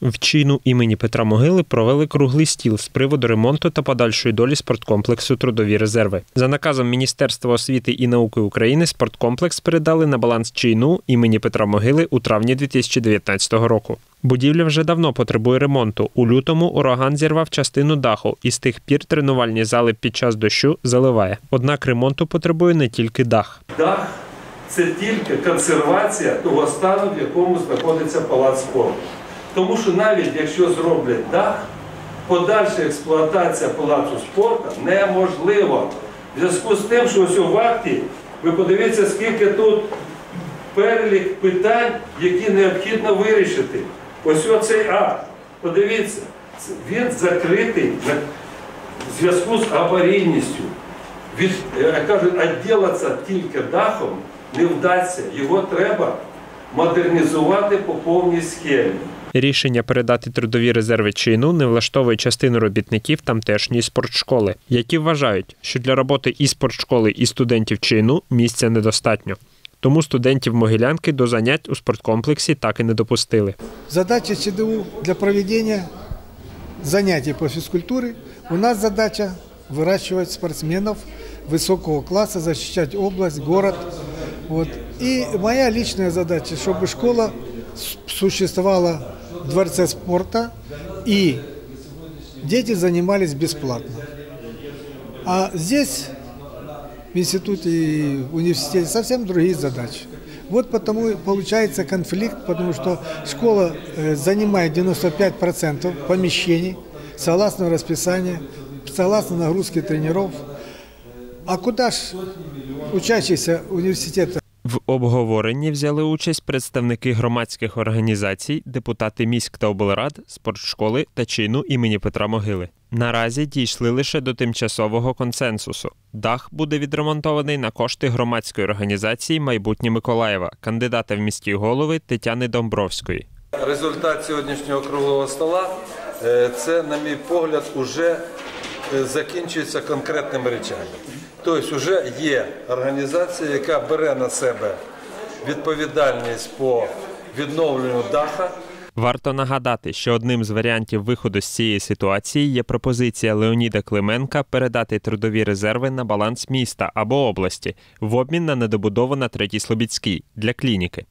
В Чийну імені Петра Могили провели круглий стіл з приводу ремонту та подальшої долі спорткомплексу «Трудові резерви». За наказом Міністерства освіти і науки України спорткомплекс передали на баланс Чийну імені Петра Могили у травні 2019 року. Будівля вже давно потребує ремонту. У лютому ураган зірвав частину даху, і з тих пір тренувальні зали під час дощу заливає. Однак ремонту потребує не тільки дах. Дах – це тільки консервація того стану, в якому знаходиться палац спорту. Тому що навіть якщо зроблять дах, подальша експлуатація палацу спорту неможлива. В зв'язку з тим, що ось в акті, ви подивіться, скільки тут перелік питань, які необхідно вирішити. Ось оцей акт, подивіться, він закритий в зв'язку з аварійністю. Як кажуть, відділитися тільки дахом не вдасться. Його треба модернізувати по повній схемі. Рішення передати трудові резерви Чийну не влаштовує частину робітників тамтешньої спортшколи, які вважають, що для роботи і спортшколи, і студентів Чийну місця недостатньо. Тому студентів Могилянки до занять у спорткомплексі так і не допустили. Задача ЧДУ для проведення занять по фізкультурі. У нас задача вирощувати спортсменів високого класу, захищати область, город. І моя личная задача, щоб школа существовала в дворце спорта и дети занимались бесплатно. А здесь, в институте и университете, совсем другие задачи. Вот потому получается конфликт, потому что школа занимает 95% помещений, согласно расписанию, согласно нагрузке тренеров. А куда ж учащиеся университета? В обговоренні взяли участь представники громадських організацій, депутати міськ та облрад, спортшколи та Чийну імені Петра Могили. Наразі дійшли лише до тимчасового консенсусу. Дах буде відремонтований на кошти громадської організації «Майбутнє Миколаєва», кандидата в міські голови Тетяни Домбровської. Результат сьогоднішнього круглого стола – це, на мій погляд, уже закінчується конкретними речами. Тобто вже є організація, яка бере на себе відповідальність по відновленню даха. Варто нагадати, що одним з варіантів виходу з цієї ситуації є пропозиція Леоніда Клименка передати трудові резерви на баланс міста або області в обмін на недобудову на Третій Слобідській для клініки.